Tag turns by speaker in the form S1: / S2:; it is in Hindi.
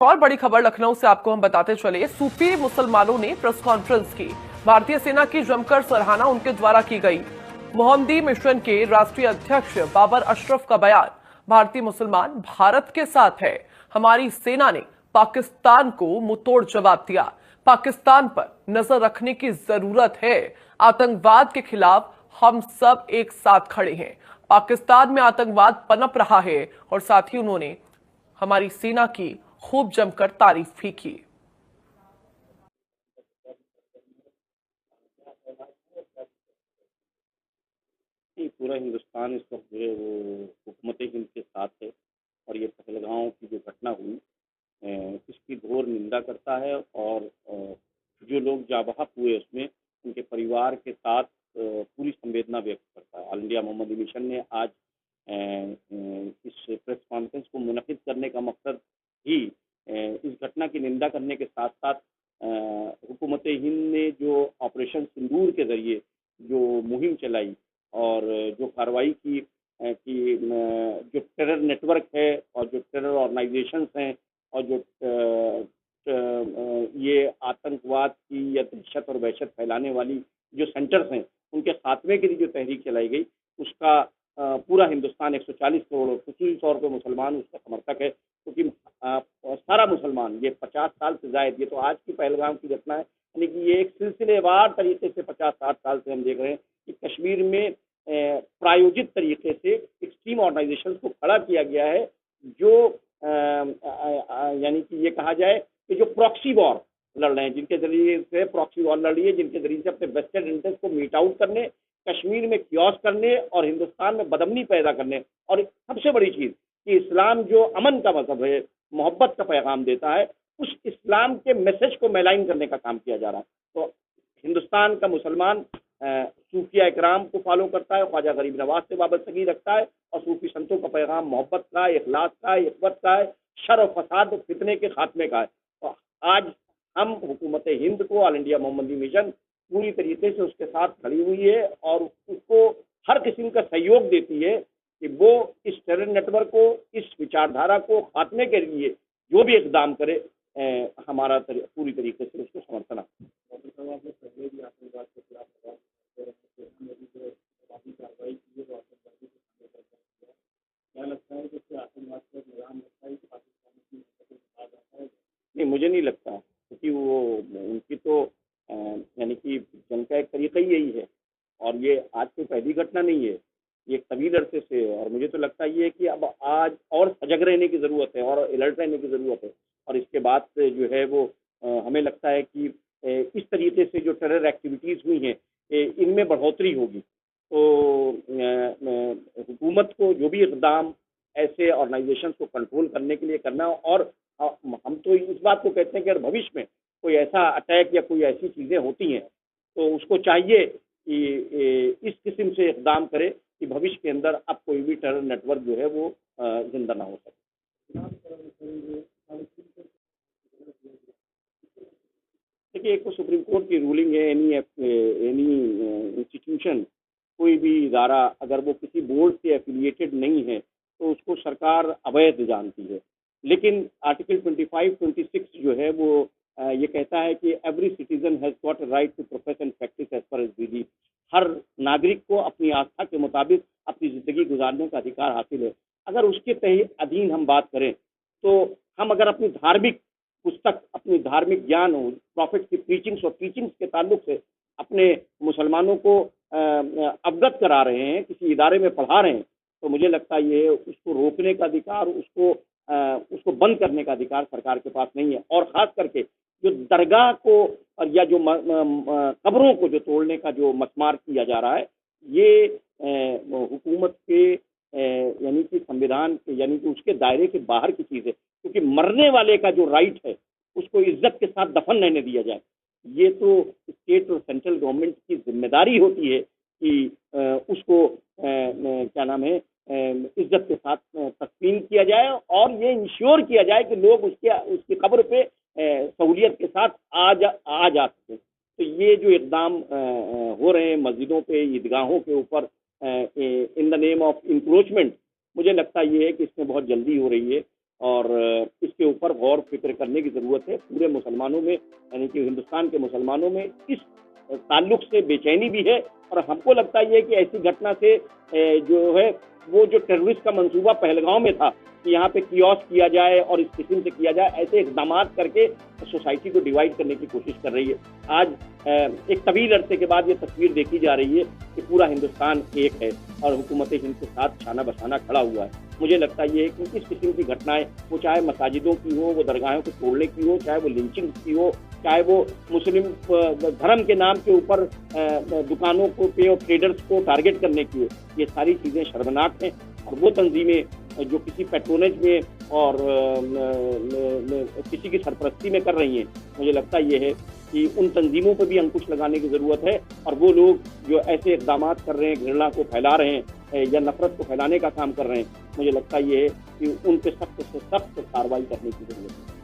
S1: और बड़ी खबर लखनऊ से आपको हम बताते चले। सूफी मुसलमानों ने प्रेस कॉन्फ्रेंस की। भारतीय सेना की जमकर सराहना उनके द्वारा की गई। मोहम्मदी मिशन के राष्ट्रीय अध्यक्ष बाबर अशरफ का बयान, भारतीय मुसलमान भारत के साथ है। हमारी सेना ने पाकिस्तान को मुंहतोड़ जवाब दिया। पाकिस्तान पर नजर रखने की जरूरत है। आतंकवाद के खिलाफ हम सब एक साथ खड़े हैं। पाकिस्तान में आतंकवाद पनप रहा है और साथ ही उन्होंने हमारी सेना की खूब जमकर तारीफ भी की।
S2: नहीं, पूरा हिंदुस्तान इस वक्त जो है वो हुकूमत हिंद के साथ है। और ये पहलगांव की जो घटना हुई इसकी घोर निंदा करता है। और जो लोग जाबाहक हुए उसमें उनके परिवार के साथ पूरी संवेदना व्यक्त करता है। ऑल इंडिया मोहम्मदी मिशन ने आज इस प्रेस कॉन्फ्रेंस को मुनक़िद करने का मकसद ही इस घटना की निंदा करने के साथ साथ हुकूमत हिंद ने जो ऑपरेशन सिंदूर के जरिए जो मुहिम चलाई और जो कार्रवाई की कि जो टेरर नेटवर्क है और जो टेरर ऑर्गेनाइजेशंस हैं और जो ये आतंकवाद की या दहशत और वहशत फैलाने वाली जो सेंटर्स हैं उनके खात्मे के लिए जो तहरीक चलाई गई उसका पूरा हिंदुस्तान 140 करोड़ खसूसी तौर पर मुसलमान उसका समर्थक है। क्योंकि सारा मुसलमान ये 50 साल से जायद, ये तो आज की पहलगाम की घटना है, यानी कि ये एक सिलसिलेवार तरीके से 50-60 साल से हम देख रहे हैं कि कश्मीर में प्रायोजित तरीके से एक्सट्रीम ऑर्गेनाइजेशन को खड़ा किया गया है जो यानी कि ये कहा जाए कि जो प्रॉक्सी वॉर लड़ रहे हैं, जिनके जरिए से प्रॉक्सी वॉर लड़ रही है, जिनके जरिए से अपने वेस्टेड इंटरेस्ट को मीट आउट करने, कश्मीर में क्योस करने और हिंदुस्तान में बदमनी पैदा करने। और सबसे बड़ी चीज़ कि इस्लाम जो अमन का मजहब है, मोहब्बत का पैगाम देता है, उस इस्लाम के मैसेज को मैलाइन करने का काम किया जा रहा है। तो हिंदुस्तान का मुसलमान सूफिया इकराम को फॉलो करता है, ख्वाजा गरीब नवाज से वाबस्तगी रखता है और सूफी संतों का पैगाम मोहब्बत का, इखलास का, इख्वत का है, शर और फसाद और फितने के खात्मे का है। तो आज हम हुकूमत हिंद को, ऑल इंडिया मोहम्मदी मिशन पूरी तरीके से उसके साथ खड़ी हुई है और उसको हर किस्म का सहयोग देती है कि वो इस टेरर नेटवर्क को, इस विचारधारा को खात्मे के लिए जो भी इकदाम करे, हमारा पूरी तरीके से उसको समर्थन है। नहीं, मुझे नहीं लगता, क्योंकि वो उनकी तो यानी कि जंग का एक तरीका ही यही है और ये आज की पहली घटना नहीं है, ये एक तवील अरसे से है। और मुझे तो लगता ये है कि अब आज और सजग रहने की ज़रूरत है और अलर्ट रहने की ज़रूरत है। और इसके बाद से जो है वो हमें लगता है कि इस तरीके से जो टेरर एक्टिविटीज़ हुई हैं इनमें बढ़ोतरी होगी। तो हुकूमत को जो भी इक़दाम ऐसे ऑर्गेनाइजेशंस को कंट्रोल करने के लिए करना। और हम तो इस बात को कहते हैं कि अगर भविष्य में कोई ऐसा अटैक या कोई ऐसी चीज़ें होती हैं तो उसको चाहिए कि इस किस्म से इक़दाम करे कि भविष्य के अंदर अब कोई भी टेरर नेटवर्क जो है वो जिंदा ना हो सके। देखिए, एक तो सुप्रीम कोर्ट की रूलिंग है, एनी इंस्टीट्यूशन, कोई भी इदारा अगर वो किसी बोर्ड से एफिलिएटेड नहीं है तो उसको सरकार अवैध जानती है। लेकिन आर्टिकल 25-26 जो है वो ये कहता है कि every citizen has got a right to profess and practice as per his belief. हर नागरिक को अपनी आस्था के मुताबिक अपनी ज़िंदगी गुजारने का अधिकार हासिल है। अगर उसके अधीन हम बात करें तो हम अगर अपनी धार्मिक पुस्तक, अपनी धार्मिक ज्ञान हो, प्रॉफिट की प्रीचिंग्स और टीचिंग्स के ताल्लुक से अपने मुसलमानों को अवगत करा रहे हैं, किसी इदारे में पढ़ा रहे हैं, तो मुझे लगता है ये उसको रोकने का अधिकार, उसको बंद करने का अधिकार सरकार के पास नहीं है। और ख़ास करके जो दरगाह को और या जो कब्रों को जो तोड़ने का जो मसमार किया जा रहा है, ये हुकूमत के यानी कि संविधान के यानी कि उसके दायरे के बाहर की चीज़ है। क्योंकि मरने वाले का जो राइट है उसको इज्जत के साथ दफन रहने दिया जाए, ये तो स्टेट और सेंट्रल गवर्नमेंट की जिम्मेदारी होती है कि उसको क्या नाम है इज्जत के साथ तस्लीम किया जाए और ये इंश्योर किया जाए कि लोग उसकी कब्र पे सहूलियत के साथ आ जा सकें। तो ये जो इकदाम हो रहे हैं मस्जिदों पे, ईदगाहों के ऊपर in the name of encroachment, मुझे लगता ये है कि इसमें बहुत जल्दी हो रही है और इसके ऊपर गौर फिक्र करने की ज़रूरत है। पूरे मुसलमानों में, यानी कि हिंदुस्तान के मुसलमानों में इस ताल्लुक से बेचैनी भी है, और हमको लगता है कि ऐसी घटना से जो है वो जो टेररिस्ट का मंसूबा पहलगांव में था कि यहाँ पे कियोस्क किया जाए और इस किस्म से किया जाए, ऐसे इकदाम करके सोसाइटी को डिवाइड करने की कोशिश कर रही है। आज एक तवील अरसे के बाद ये तस्वीर देखी जा रही है कि पूरा हिंदुस्तान एक है और हुकूमत हिंद के साथ शाना बशाना खड़ा हुआ है। मुझे लगता है ये कि इस किस्म की घटनाएं, वो चाहे मसाजिदों की हो, वो दरगाहों को तोड़ने की हो, चाहे वो लिंचिंग की हो, चाहे वो मुस्लिम धर्म के नाम के ऊपर दुकानों को पे और ट्रेडर्स को टारगेट करने की हो, ये सारी चीज़ें शर्मनाक हैं। और वो तंजीमें जो किसी पैट्रोनेज में और किसी की सरपरस्ती में कर रही हैं, मुझे लगता ये है कि उन तंजीमों पर भी अंकुश लगाने की ज़रूरत है। और वो लोग जो ऐसे इक़दाम कर रहे हैं, घृणा को फैला रहे हैं या नफरत को फैलाने का काम कर रहे हैं, मुझे लगता ये है कि उन पर सख्त से सख्त कार्रवाई करने की ज़रूरत है।